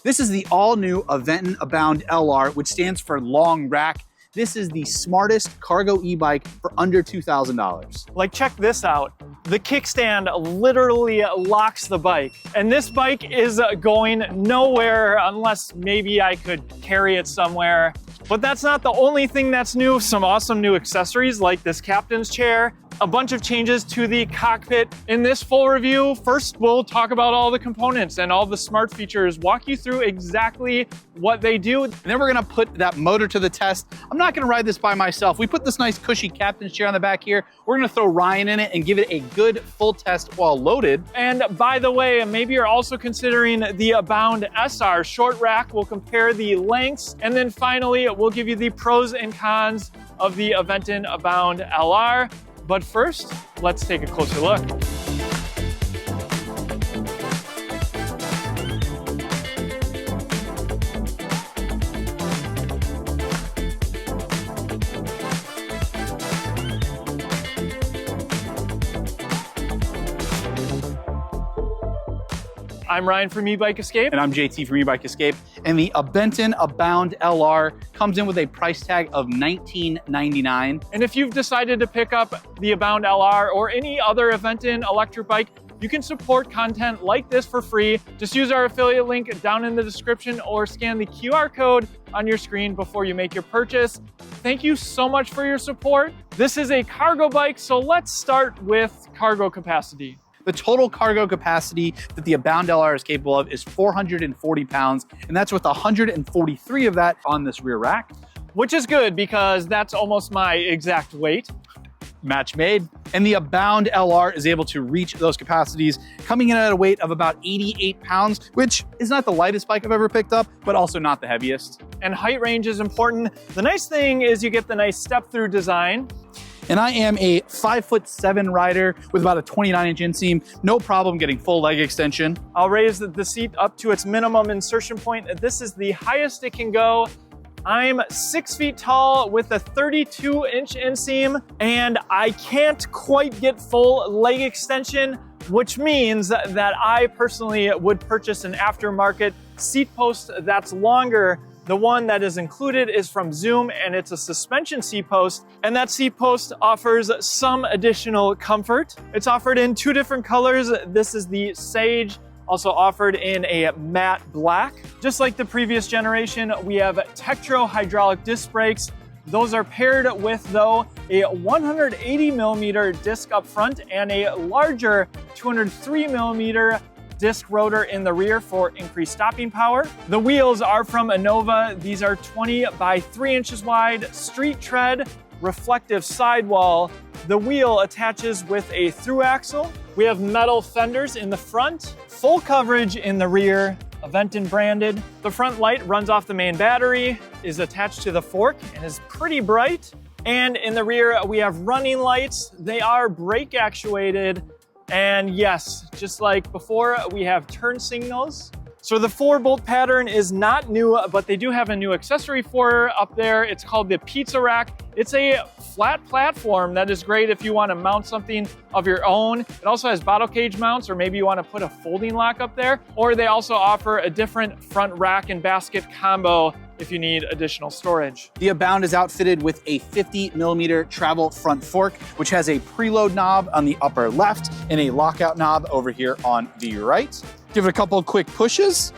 This is the all-new Aventon Abound LR, which stands for long rack. This is the smartest cargo e-bike for under $2,000. Like, check this out. The kickstand literally locks the bike. And this bike is going nowhere unless maybe I could carry it somewhere. But that's not the only thing that's new. Some awesome new accessories like this captain's chair, a bunch of changes to the cockpit. In this full review, first we'll talk about all the components and all the smart features, walk you through exactly what they do. And then we're gonna put that motor to the test. I'm not gonna ride this by myself. We put this nice cushy captain's chair on the back here. We're gonna throw Ryan in it and give it a good full test while loaded. And by the way, maybe you're also considering the Abound SR short rack. We'll compare the lengths. And then finally, we'll give you the pros and cons of the Aventon Abound LR. But first, let's take a closer look. I'm Ryan from Ebike Escape. And I'm JT from Ebike Escape. And the Aventon Abound LR comes in with a price tag of $19.99. And if you've decided to pick up the Abound LR or any other Aventon electric bike, you can support content like this for free. Just use our affiliate link down in the description or scan the QR code on your screen before you make your purchase. Thank you so much for your support. This is a cargo bike, so let's start with cargo capacity. The total cargo capacity that the Abound LR is capable of is 440 pounds, and that's with 143 of that on this rear rack. Which is good because that's almost my exact weight. Match made. And the Abound LR is able to reach those capacities, coming in at a weight of about 88 pounds, which is not the lightest bike I've ever picked up, but also not the heaviest. And height range is important. The nice thing is you get the nice step-through design. And I am a 5'7" rider with about a 29-inch inseam. No problem getting full leg extension. I'll raise the seat up to its minimum insertion point. This is the highest it can go. I'm 6 feet tall with a 32-inch inseam, and I can't quite get full leg extension, which means that I personally would purchase an aftermarket seat post that's longer. The one that is included is from Zoom, and it's a suspension seat post, and that seat post offers some additional comfort. It's offered in 2 different colors. This is the Sage, also offered in a matte black. Just like the previous generation, we have Tektro hydraulic disc brakes. Those are paired with, though, a 180 millimeter disc up front and a larger 203 millimeter disc rotor in the rear for increased stopping power. The wheels are from Innova. These are 20 by 3 inches wide, street tread, reflective sidewall. The wheel attaches with a through axle. We have metal fenders in the front, full coverage in the rear, Aventon branded. The front light runs off the main battery, is attached to the fork, and is pretty bright. And in the rear, we have running lights. They are brake actuated. And yes, just like before, we have turn signals. So the 4-bolt pattern is not new, but they do have a new accessory for up there. It's called the pizza rack. It's a flat platform that is great if you want to mount something of your own. It also has bottle cage mounts, or maybe you want to put a folding lock up there. Or they also offer a different front rack and basket combo if you need additional storage. The Abound is outfitted with a 50 millimeter travel front fork, which has a preload knob on the upper left and a lockout knob over here on the right. Give it a couple of quick pushes.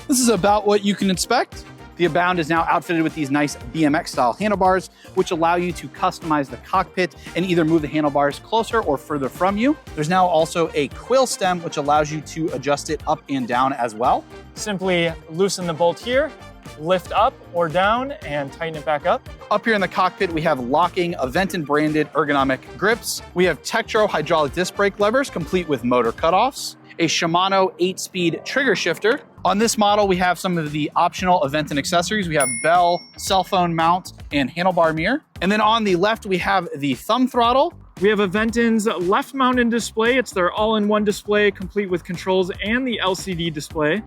This is about what you can expect. The Abound is now outfitted with these nice BMX style handlebars, which allow you to customize the cockpit and either move the handlebars closer or further from you. There's now also a quill stem, which allows you to adjust it up and down as well. Simply loosen the bolt here, lift up or down, and tighten it back up. Up here in the cockpit, we have locking Aventon branded ergonomic grips. We have Tektro hydraulic disc brake levers, complete with motor cutoffs. A Shimano 8-speed trigger shifter. On this model, we have some of the optional Aventon accessories. We have bell, cell phone mount, and handlebar mirror. And then on the left, we have the thumb throttle. We have Aventon's left-mounted display. It's their all-in-one display, complete with controls and the LCD display.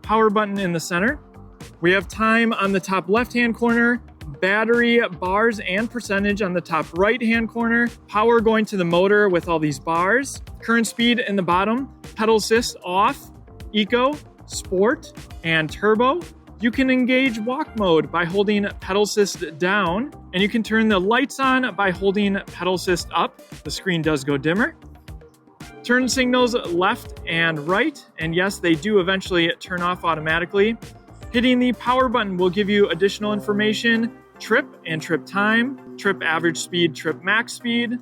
Power button in the center. We have time on the top left-hand corner, battery bars and percentage on the top right-hand corner, power going to the motor with all these bars, current speed in the bottom, pedal assist off, eco, Sport, and Turbo. You can engage walk mode by holding pedal assist down, and you can turn the lights on by holding pedal assist up. The screen does go dimmer. Turn signals left and right, and yes, they do eventually turn off automatically. Hitting the power button will give you additional information, trip and trip time, trip average speed, trip max speed,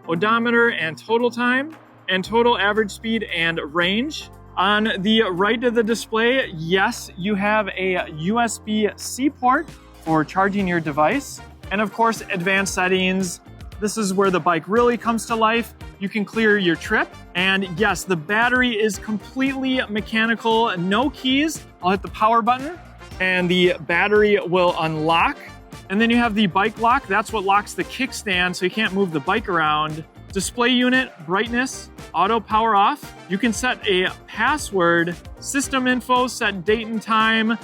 odometer and total time, and total average speed and range. On the right of the display, yes, you have a USB-C port for charging your device. And of course, advanced settings. This is where the bike really comes to life. You can clear your trip. And yes, the battery is completely mechanical, no keys. I'll hit the power button and the battery will unlock. And then you have the bike lock. That's what locks the kickstand so you can't move the bike around. Display unit, brightness, auto power off. You can set a password, system info, set date and time,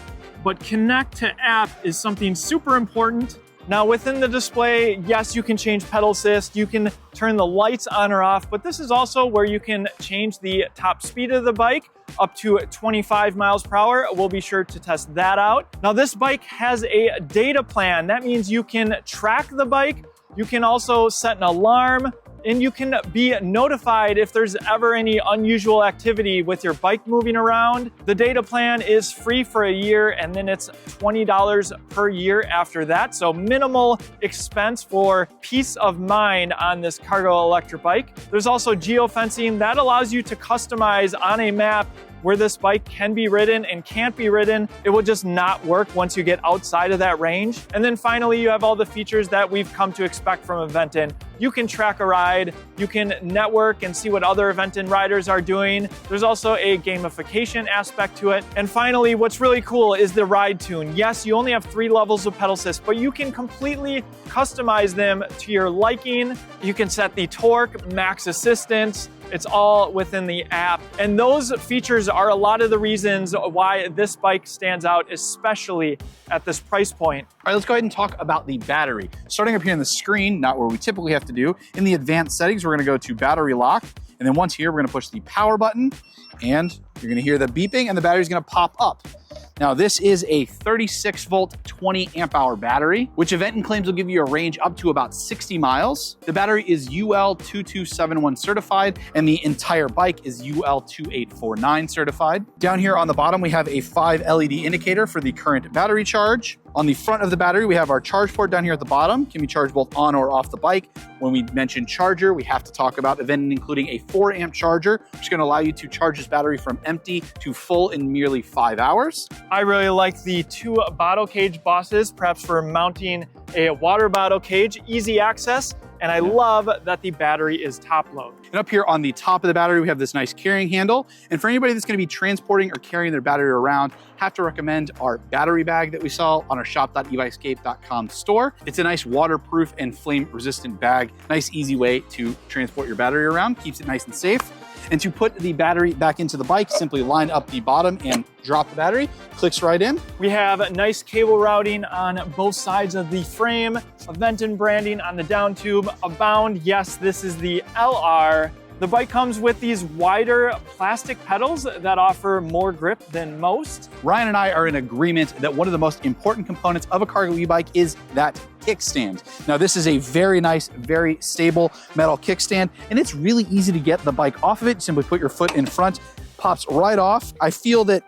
but connect to app is something super important. Now within the display, yes, you can change pedal assist, you can turn the lights on or off, but this is also where you can change the top speed of the bike up to 25 miles per hour. We'll be sure to test that out. Now this bike has a data plan. That means you can track the bike, you can also set an alarm, and you can be notified if there's ever any unusual activity with your bike moving around. The data plan is free for a year, and then it's $20 per year after that. So minimal expense for peace of mind on this cargo electric bike. There's also geofencing that allows you to customize on a map where this bike can be ridden and can't be ridden. It will just not work once you get outside of that range. And then finally, you have all the features that we've come to expect from Aventon. You can track a ride, you can network and see what other Aventon riders are doing. There's also a gamification aspect to it. And finally, what's really cool is the ride tune. Yes, you only have 3 levels of pedal assist, but you can completely customize them to your liking. You can set the torque, max assistance. It's all within the app. And those features are a lot of the reasons why this bike stands out, especially at this price point. All right, let's go ahead and talk about the battery. Starting up here on the screen, not where we typically have to do. In the advanced settings, we're gonna go to battery lock. And then once here, we're gonna push the power button and you're gonna hear the beeping and the battery's gonna pop up. Now this is a 36 volt, 20 amp hour battery, which Aventon claims will give you a range up to about 60 miles. The battery is UL 2271 certified and the entire bike is UL 2849 certified. Down here on the bottom, we have a 5 LED indicator for the current battery charge. On the front of the battery, we have our charge port down here at the bottom. Can be charged both on or off the bike. When we mention charger, we have to talk about Aventon including a 4 amp charger, which is going to allow you to charge this battery from empty to full in merely 5 hours. I really like the 2 bottle cage bosses, perhaps for mounting a water bottle cage, easy access. And I love that the battery is top load. And up here on the top of the battery, we have this nice carrying handle. And for anybody that's gonna be transporting or carrying their battery around, have to recommend our battery bag that we sell on our shop.ebikescape.com store. It's a nice waterproof and flame resistant bag. Nice, easy way to transport your battery around, keeps it nice and safe. And to put the battery back into the bike, simply line up the bottom and drop the battery, clicks right in. We have nice cable routing on both sides of the frame, Aventon branding on the down tube, Abound, yes, this is the LR. The bike comes with these wider plastic pedals that offer more grip than most. Ryan and I are in agreement that one of the most important components of a cargo e-bike is that kickstand. Now this is a very nice, very stable metal kickstand, and it's really easy to get the bike off of it. Simply put your foot in front, pops right off. I feel that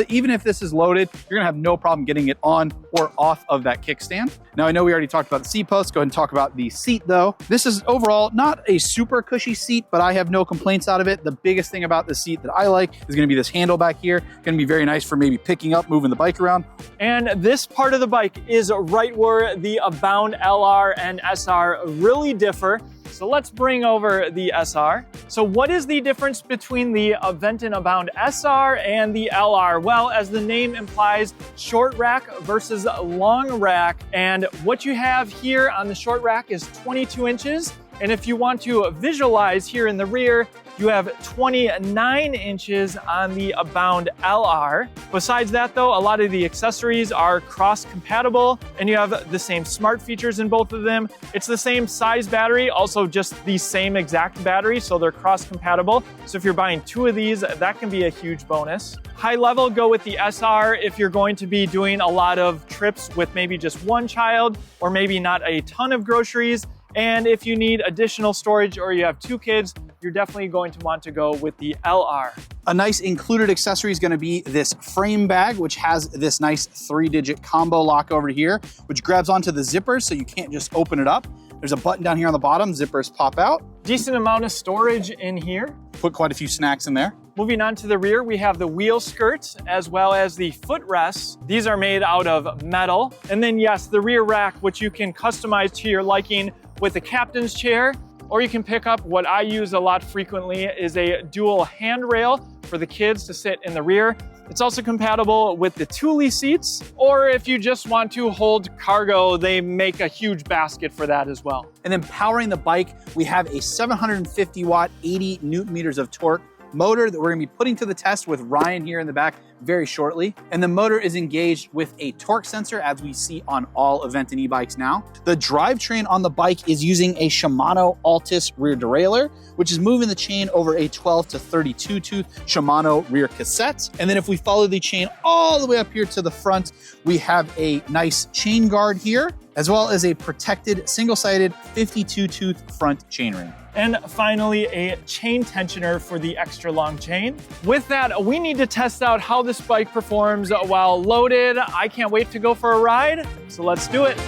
even if this is loaded, you're gonna have no problem getting it on or off of that kickstand. Now I know we already talked about the seat post. Go ahead and talk about the seat though. This is overall not a super cushy seat, but I have no complaints out of it. The biggest thing about the seat that I like is gonna be this handle back here. Gonna be very nice for maybe picking up, moving the bike around. And this part of the bike is right where the Abound LR and SR really differ. So let's bring over the SR. So what is the difference between the Aventon Abound SR and the LR? Well, as the name implies, short rack versus long rack. And what you have here on the short rack is 22 inches. And if you want to visualize here in the rear, you have 29 inches on the Abound LR. Besides that though, a lot of the accessories are cross-compatible and you have the same smart features in both of them. It's the same size battery, also just the same exact battery, so they're cross-compatible. So if you're buying two of these, that can be a huge bonus. High level, go with the SR if you're going to be doing a lot of trips with maybe just one child or maybe not a ton of groceries. And if you need additional storage or you have two kids, you're definitely going to want to go with the LR. A nice included accessory is going to be this frame bag, which has this nice 3-digit combo lock over here, which grabs onto the zippers so you can't just open it up. There's a button down here on the bottom, zippers pop out. Decent amount of storage in here. Put quite a few snacks in there. Moving on to the rear, we have the wheel skirts as well as the footrests. These are made out of metal. And then yes, the rear rack, which you can customize to your liking with the captain's chair, or you can pick up what I use a lot frequently is a dual handrail for the kids to sit in the rear. It's also compatible with the Thule seats, or if you just want to hold cargo, they make a huge basket for that as well. And then powering the bike, we have a 750 watt, 80 Newton meters of torque motor that we're gonna be putting to the test with Ryan here in the back very shortly. And the motor is engaged with a torque sensor as we see on all Aventon e-bikes now. The drivetrain on the bike is using a Shimano Altus rear derailleur, which is moving the chain over a 12 to 32 tooth Shimano rear cassette. And then if we follow the chain all the way up here to the front, we have a nice chain guard here, as well as a protected single-sided 52 tooth front chainring. And finally, a chain tensioner for the extra long chain. With that, we need to test out how this bike performs while loaded. I can't wait to go for a ride, so let's do it.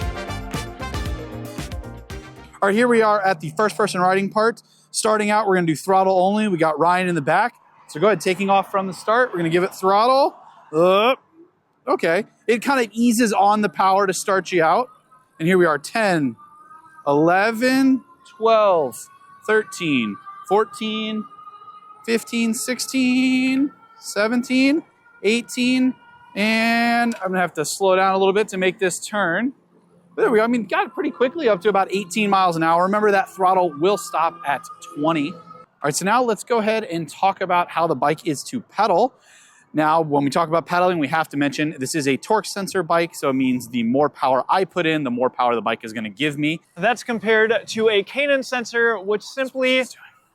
All right, here we are at the first person riding part. Starting out, we're gonna do throttle only. We got Ryan in the back. So go ahead, taking off from the start. We're gonna give it throttle. Okay, it kind of eases on the power to start you out. And here we are, 10, 11, 12, 13, 14, 15, 16, 17, 18, and I'm gonna have to slow down a little bit to make this turn. But there we go, I mean, got it pretty quickly up to about 18 miles an hour. Remember that throttle will stop at 20. All right, so now let's go ahead and talk about how the bike is to pedal. Now, when we talk about pedaling, we have to mention this is a torque sensor bike, so it means the more power I put in, the more power the bike is gonna give me. That's compared to a cadence sensor, which simply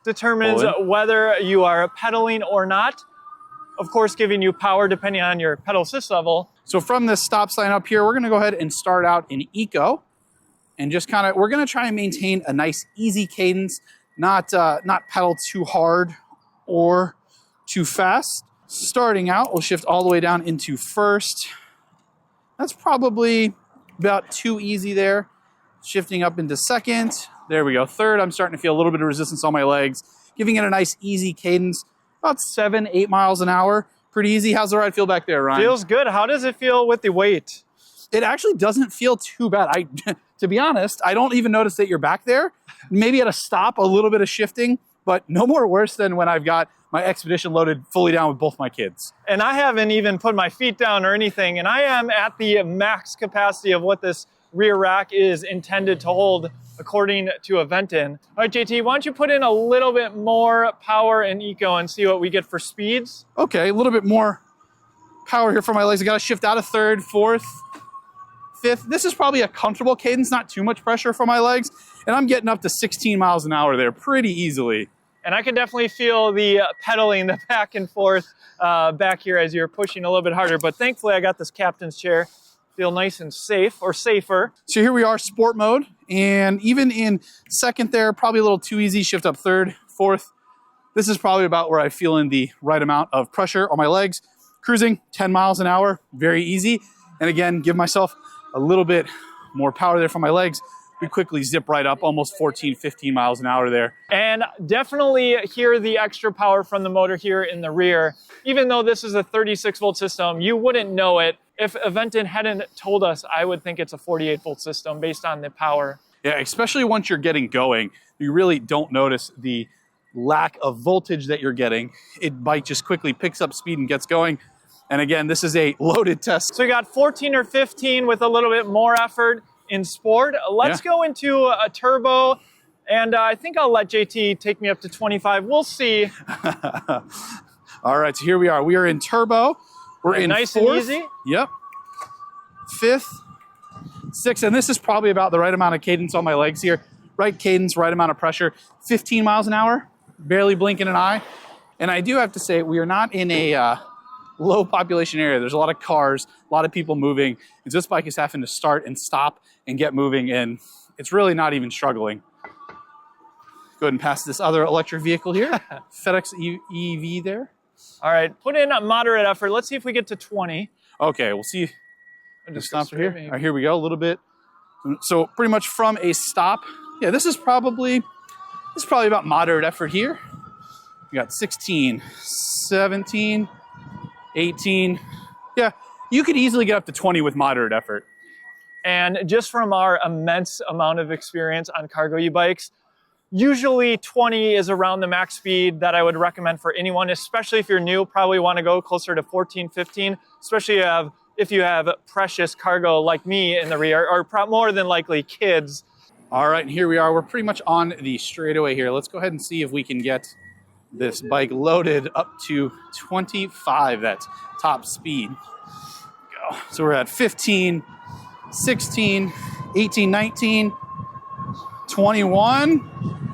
determines whether you are pedaling or not. Of course, giving you power depending on your pedal assist level. So from this stop sign up here, we're gonna go ahead and start out in eco, and just kind of, we're gonna try and maintain a nice easy cadence, not pedal too hard or too fast. Starting out, we'll shift all the way down into first. That's probably about too easy there. Shifting up into second. There we go. Third, I'm starting to feel a little bit of resistance on my legs, giving it a nice easy cadence, about 7, 8 miles an hour. Pretty easy. How's the ride feel back there, Ryan? Feels good. How does it feel with the weight? It actually doesn't feel too bad. To be honest, I don't even notice that you're back there. Maybe at a stop, a little bit of shifting, but no more worse than when I've got my Expedition loaded fully down with both my kids. And I haven't even put my feet down or anything, and I am at the max capacity of what this rear rack is intended to hold according to Aventon. All right, JT, why don't you put in a little bit more power in eco and see what we get for speeds? Okay, a little bit more power here for my legs. I gotta shift out of third, fourth, fifth. This is probably a comfortable cadence, not too much pressure for my legs. And I'm getting up to 16 miles an hour there pretty easily. And I can definitely feel the pedaling, the back and forth back here as you're pushing a little bit harder. But thankfully, I got this captain's chair. Feel nice and safe, or safer. So here we are, sport mode. And even in second there, probably a little too easy. Shift up third, fourth. This is probably about where I feel in the right amount of pressure on my legs. Cruising 10 miles an hour, very easy. And again, give myself a little bit more power there for my legs. We quickly zip right up, almost 14, 15 miles an hour there. And definitely hear the extra power from the motor here in the rear. Even though this is a 36 volt system, you wouldn't know it. If Aventon hadn't told us, I would think it's a 48 volt system based on the power. Yeah, especially once you're getting going, you really don't notice the lack of voltage that you're getting. Bike just quickly picks up speed and gets going. And again, this is a loaded test. So you got 14 or 15 with a little bit more effort in sport. Let's go into a turbo And I think I'll let JT take me up to 25. We'll see. All right, so here we are. We are in turbo. We're in nice fourth. and easy. Yep. Fifth, sixth, and this is probably about the right amount of cadence on my legs here. Right cadence, right amount of pressure. 15 miles an hour, barely blinking an eye. And I do have to say, we are not in a low population area. There's a lot of cars, a lot of people moving. And this bike is having to start and stop and get moving, and it's really not even struggling. Go ahead and pass this other electric vehicle here. FedEx EV there. All right, put in a moderate effort. Let's see if we get to 20. Okay, we'll see. Just Stop right here. All right, here we go, a little bit. So pretty much from a stop. Yeah, this is probably about moderate effort here. We got 16, 17, 18. Yeah, you could easily get up to 20 with moderate effort. And just from our immense amount of experience on cargo e-bikes, usually 20 is around the max speed that I would recommend for anyone, especially if you're new. Probably want to go closer to 14, 15, especially if you have precious cargo like me in the rear, or more than likely kids. All right, and here we are. We're pretty much on the straightaway here. Let's go ahead and see if we can get this bike loaded up to 25, that's top speed. Go. So we're at 15, 16, 18, 19, 21.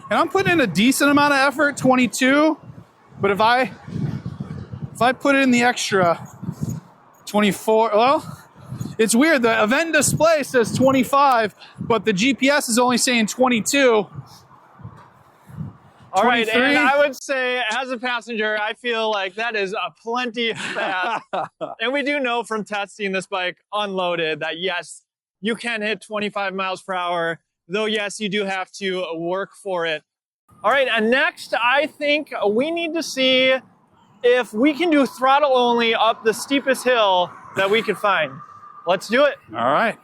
And I'm putting in a decent amount of effort, 22. But if I put in the extra 24, well, it's weird. The Aventon display says 25, but the GPS is only saying 22. All right, and I would say, as a passenger, I feel like that is a plenty fast. And we do know from testing this bike unloaded that, yes, you can hit 25 miles per hour, though, yes, you do have to work for it. All right, and next, I think we need to see if we can do throttle only up the steepest hill that we could find. Let's do it. All right.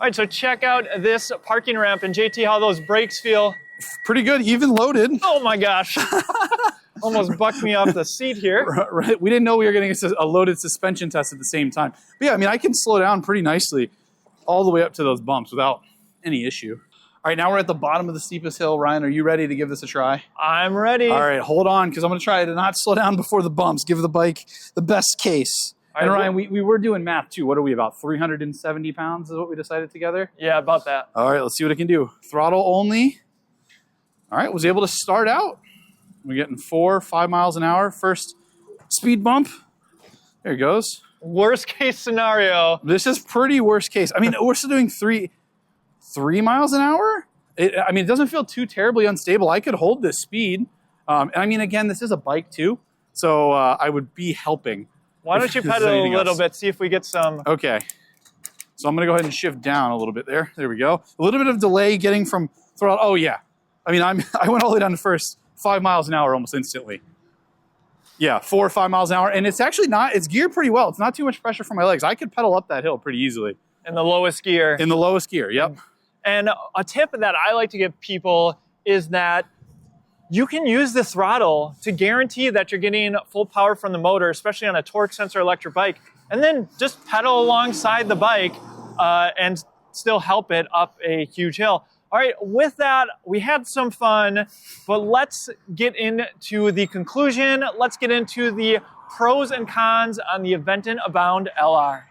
All right, so check out this parking ramp, and JT, how those brakes feel. Pretty good, even loaded. Oh my gosh. Almost bucked me off the seat here. Right. We didn't know we were getting a loaded suspension test at the same time. But yeah, I mean, I can slow down pretty nicely all the way up to those bumps without any issue. All right, now we're at the bottom of the steepest hill. Ryan, are you ready to give this a try? I'm ready. All right, hold on, because I'm going to try to not slow down before the bumps. Give the bike the best case. And Ryan, we were doing math too. What are we, about 370 pounds is what we decided together? Yeah, about that. All right, let's see what it can do. Throttle only. All right, was able to start out. We're getting 4 or 5 miles an hour. First speed bump. There it goes. Worst case scenario. This is pretty worst case. I mean, we're still doing 3 miles an hour. I mean, it doesn't feel too terribly unstable. I could hold this speed. And I mean, again, this is a bike too. So I would be helping. Why don't you pedal a little bit, see if we get some. Okay. So I'm going to go ahead and shift down a little bit there. There we go. A little bit of delay getting from throttle. Oh, yeah. I mean, I went all the way down to first 5 miles an hour almost instantly. Yeah, 4 or 5 miles an hour. And it's actually not, it's geared pretty well. It's not too much pressure for my legs. I could pedal up that hill pretty easily. In the lowest gear. In the lowest gear, yep. And a tip that I like to give people is that you can use the throttle to guarantee that you're getting full power from the motor, especially on a torque sensor electric bike, and then just pedal alongside the bike and still help it up a huge hill. All right, with that, we had some fun, but let's get into the conclusion. Let's get into the pros and cons on the Aventon Abound LR.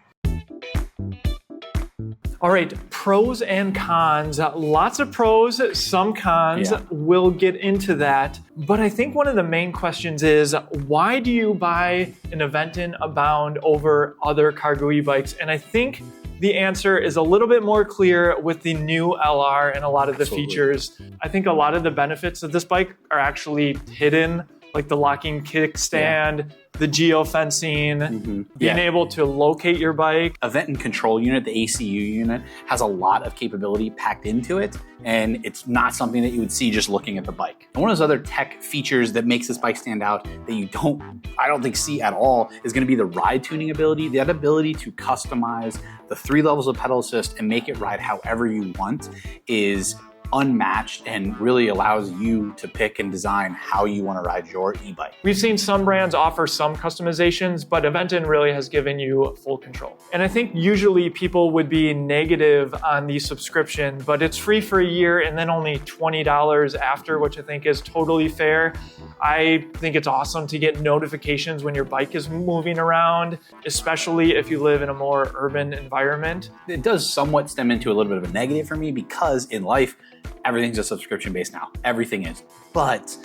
All right, pros and cons. Lots of pros, some cons. Yeah. We'll get into that. But I think one of the main questions is, why do you buy an Aventon Abound over other cargo e-bikes? And I think the answer is a little bit more clear with the new LR and a lot of the features. I think a lot of the benefits of this bike are actually hidden, like the locking kickstand, the geofencing, being able to locate your bike. Aventon control unit, the ACU unit, has a lot of capability packed into it, and it's not something that you would see just looking at the bike. And one of those other tech features that makes this bike stand out that I don't think see at all is gonna be the ride tuning ability, that ability to customize the 3 levels of pedal assist and make it ride however you want is unmatched and really allows you to pick and design how you want to ride your e-bike. We've seen some brands offer some customizations, but Aventon really has given you full control. And I think usually people would be negative on the subscription, but it's free for a year and then only $20 after, which I think is totally fair. I think it's awesome to get notifications when your bike is moving around, especially if you live in a more urban environment. It does somewhat stem into a little bit of a negative for me because in life, everything's a subscription based now. Everything is. But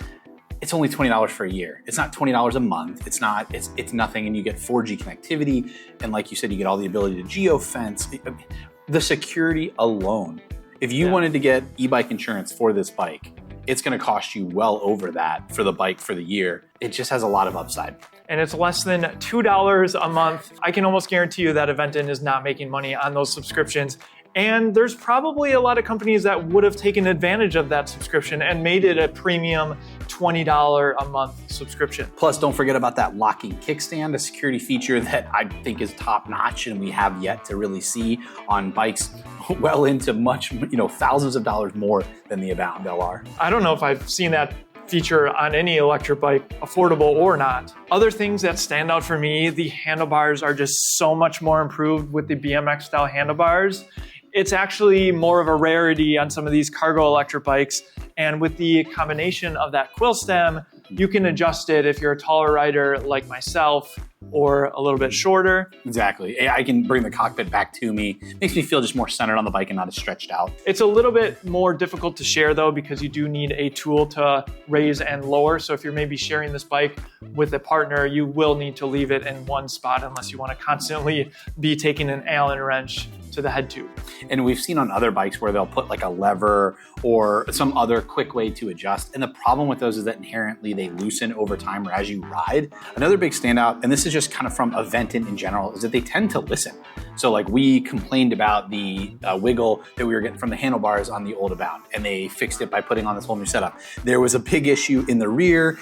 it's only $20 for a year. It's not $20 a month. It's nothing, and you get 4G connectivity. And like you said, you get all the ability to geofence. The security alone. If you wanted to get e-bike insurance for this bike, it's gonna cost you well over that for the bike for the year. It just has a lot of upside. And it's less than $2 a month. I can almost guarantee you that Aventon is not making money on those subscriptions. And there's probably a lot of companies that would have taken advantage of that subscription and made it a premium $20 a month subscription. Plus, don't forget about that locking kickstand, a security feature that I think is top notch and we have yet to really see on bikes well into much, thousands of dollars more than the Abound LR. I don't know if I've seen that feature on any electric bike, affordable or not. Other things that stand out for me, the handlebars are just so much more improved with the BMX style handlebars. It's actually more of a rarity on some of these cargo electric bikes. And with the combination of that quill stem, you can adjust it if you're a taller rider like myself or a little bit shorter. Exactly. I can bring the cockpit back to me. Makes me feel just more centered on the bike and not as stretched out. It's a little bit more difficult to share though, because you do need a tool to raise and lower. So if you're maybe sharing this bike with a partner, you will need to leave it in one spot unless you want to constantly be taking an Allen wrench to the head tube. And we've seen on other bikes where they'll put like a lever or some other quick way to adjust. And the problem with those is that inherently they loosen over time or as you ride. Another big standout, and this is just kind of from Aventon in general, is that they tend to listen. So like we complained about the wiggle that we were getting from the handlebars on the old Abound, and they fixed it by putting on this whole new setup. There was a big issue in the rear,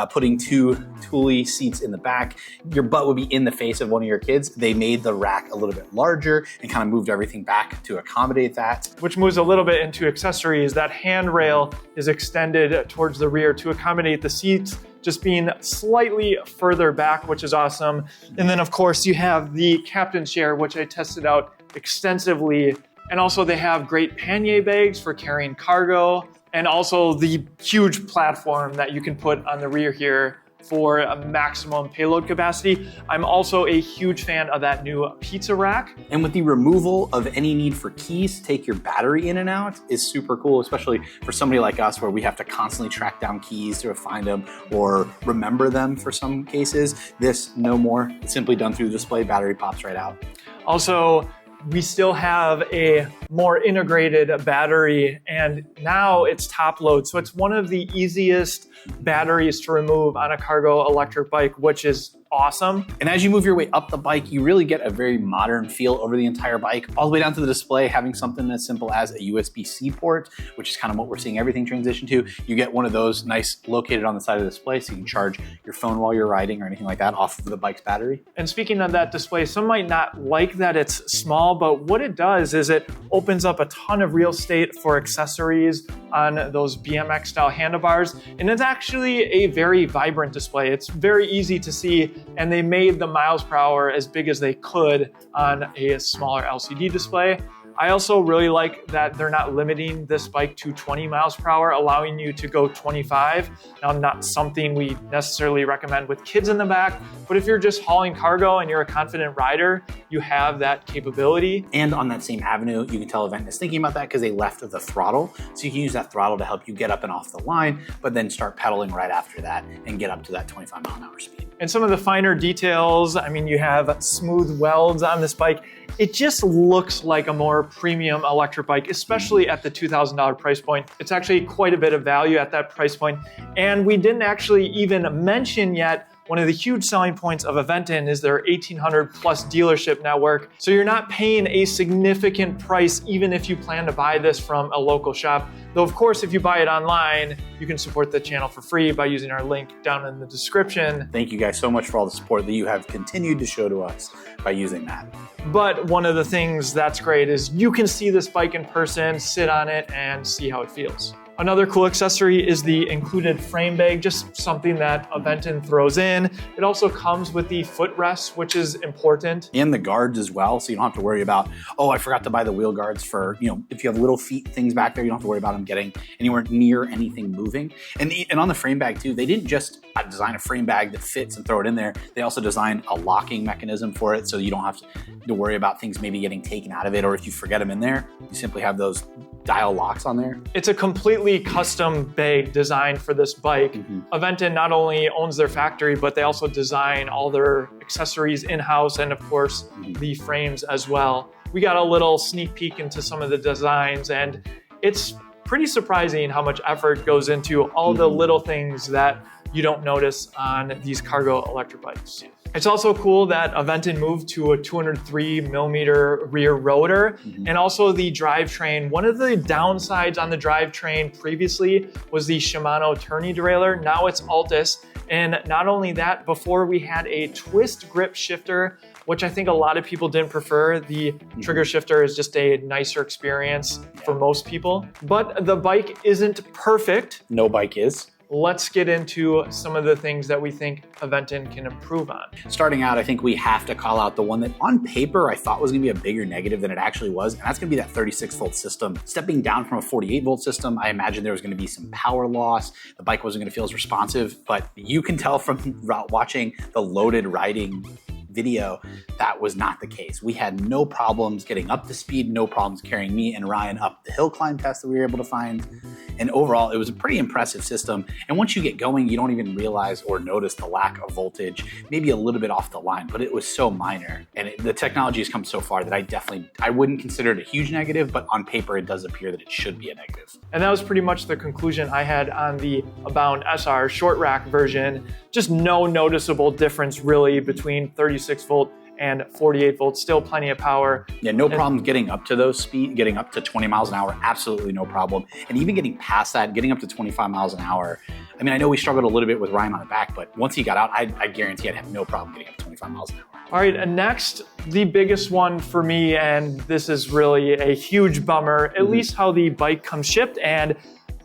putting two Thule seats in the back. Your butt would be in the face of one of your kids. They made the rack a little bit larger and kind of moved everything back to accommodate that. Which moves a little bit into accessories. That handrail is extended towards the rear to accommodate the seats just being slightly further back, which is awesome. And then of course you have the captain's chair, which I tested out extensively. And also they have great pannier bags for carrying cargo, and also the huge platform that you can put on the rear here for a maximum payload capacity. I'm also a huge fan of that new pizza rack. And with the removal of any need for keys to take your battery in and out is super cool, especially for somebody like us where we have to constantly track down keys to find them or remember them for some cases. This, no more. It's simply done through the display, battery pops right out. Also, we still have a more integrated battery, and now it's top load. So it's one of the easiest batteries to remove on a cargo electric bike, which is awesome. And as you move your way up the bike, you really get a very modern feel over the entire bike, all the way down to the display, having something as simple as a USB-C port, which is kind of what we're seeing everything transition to. You get one of those nice located on the side of the display so you can charge your phone while you're riding or anything like that off of the bike's battery. And speaking of that display, some might not like that it's small, but what it does is it opens up a ton of real estate for accessories on those BMX style handlebars. And it's actually a very vibrant display. It's very easy to see, and they made the miles per hour as big as they could on a smaller LCD display. I also really like that they're not limiting this bike to 20 miles per hour, allowing you to go 25. Now, not something we necessarily recommend with kids in the back, but if you're just hauling cargo and you're a confident rider, you have that capability. And on that same avenue, you can tell Aventon is thinking about that because they left the throttle. So you can use that throttle to help you get up and off the line, but then start pedaling right after that and get up to that 25 mile an hour speed. And some of the finer details, I mean, you have smooth welds on this bike. It just looks like a more premium electric bike, especially at the $2,000 price point. It's actually quite a bit of value at that price point. And we didn't actually even mention yet one of the huge selling points of Aventon is their 1,800 plus dealership network. So you're not paying a significant price even if you plan to buy this from a local shop. Though of course, if you buy it online, you can support the channel for free by using our link down in the description. Thank you guys so much for all the support that you have continued to show to us by using that. But one of the things that's great is you can see this bike in person, sit on it, and see how it feels. Another cool accessory is the included frame bag, just something that Aventon throws in. It also comes with the footrest, which is important. And the guards as well, so you don't have to worry about, oh, I forgot to buy the wheel guards for, if you have little feet things back there, you don't have to worry about them getting anywhere near anything moving. And on the frame bag too, they didn't just design a frame bag that fits and throw it in there. They also designed a locking mechanism for it, so you don't have to worry about things maybe getting taken out of it, or if you forget them in there, you simply have those dial locks on there. It's a completely custom bag designed for this bike. Aventon not only owns their factory, but they also design all their accessories in-house and of course the frames as well. We got a little sneak peek into some of the designs, and it's pretty surprising how much effort goes into all the little things that you don't notice on these cargo electric bikes. It's also cool that Aventon moved to a 203 millimeter rear rotor and also the drivetrain. One of the downsides on the drivetrain previously was the Shimano tourney derailleur. Now it's Altus. And not only that, before we had a twist grip shifter, which I think a lot of people didn't prefer. The trigger shifter is just a nicer experience for most people. But the bike isn't perfect. No bike is. Let's get into some of the things that we think Aventon can improve on. Starting out, I think we have to call out the one that on paper I thought was gonna be a bigger negative than it actually was, and that's gonna be that 36 volt system. Stepping down from a 48 volt system, I imagine there was gonna be some power loss. The bike wasn't gonna feel as responsive, but you can tell from watching the loaded riding video, that was not the case. We had no problems getting up to speed, no problems carrying me and Ryan up the hill climb test that we were able to find. And overall, it was a pretty impressive system. And once you get going, you don't even realize or notice the lack of voltage, maybe a little bit off the line, but it was so minor. And the technology has come so far that I wouldn't consider it a huge negative, but on paper, it does appear that it should be a negative. And that was pretty much the conclusion I had on the Abound SR short rack version. Just no noticeable difference really between 36 volt and 48 volts, still plenty of power. Yeah, no problem getting up to those speed, getting up to 20 miles an hour, absolutely no problem. And even getting past that, getting up to 25 miles an hour. I mean, I know we struggled a little bit with Ryan on the back, but once he got out, I guarantee I'd have no problem getting up to 25 miles an hour. All right, and next, the biggest one for me, and this is really a huge bummer, at least how the bike comes shipped, and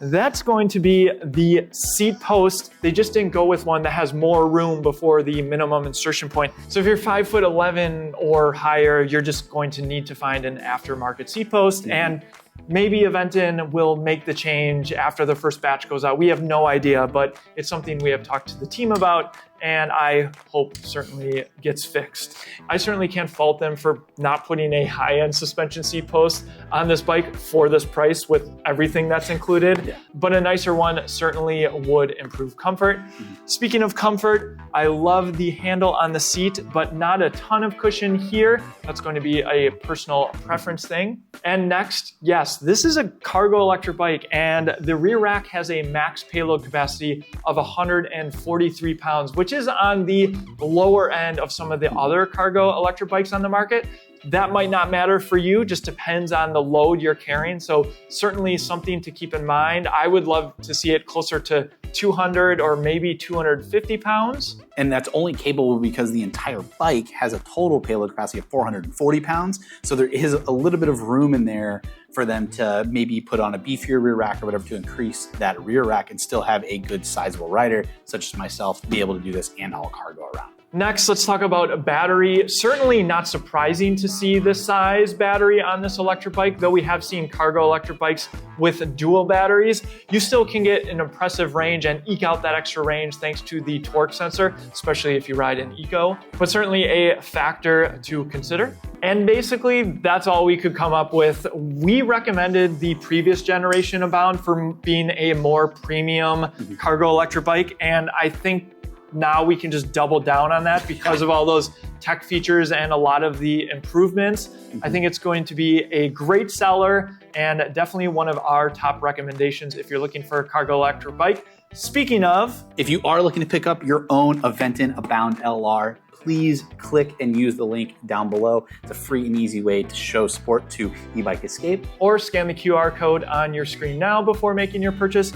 that's going to be the seat post. They just didn't go with one that has more room before the minimum insertion point. So if you're 5'11" or higher, you're just going to need to find an aftermarket seat post, and maybe Aventon will make the change after the first batch goes out. We have no idea, but it's something we have talked to the team about, and I hope certainly gets fixed. I certainly can't fault them for not putting a high-end suspension seat post on this bike for this price with everything that's included, but a nicer one certainly would improve comfort. Speaking of comfort, I love the handle on the seat, but not a ton of cushion here. That's going to be a personal preference thing. And next, yes, this is a cargo electric bike, and the rear rack has a max payload capacity of 143 pounds, which is on the lower end of some of the other cargo electric bikes on the market. That might not matter for you, just depends on the load you're carrying. So certainly something to keep in mind. I would love to see it closer to 200 or maybe 250 pounds. And that's only capable because the entire bike has a total payload capacity of 440 pounds. So there is a little bit of room in there for them to maybe put on a beefier rear rack or whatever to increase that rear rack and still have a good sizable rider, such as myself, to be able to do this and haul cargo around. Next, let's talk about a battery. Certainly not surprising to see this size battery on this electric bike, though we have seen cargo electric bikes with dual batteries. You still can get an impressive range and eke out that extra range thanks to the torque sensor, especially if you ride an eco, but certainly a factor to consider. And basically, that's all we could come up with. We recommended the previous generation Abound for being a more premium cargo electric bike, and I think now we can just double down on that because of all those tech features and a lot of the improvements. I think it's going to be a great seller and definitely one of our top recommendations if you're looking for a cargo electric bike. Speaking of, if you are looking to pick up your own Aventon Abound LR, please click and use the link down below. It's a free and easy way to show support to Ebike Escape. Or scan the QR code on your screen now before making your purchase.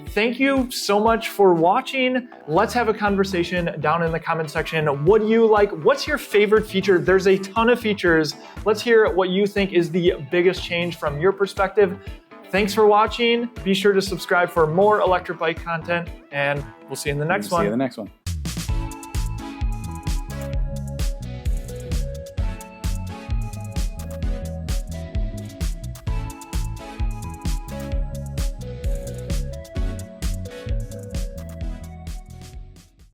Thank you so much for watching. Let's have a conversation down in the comment section. What do you like? What's your favorite feature? There's a ton of features. Let's hear what you think is the biggest change from your perspective. Thanks for watching. Be sure to subscribe for more electric bike content, and we'll see you in the next one. See you in the next one.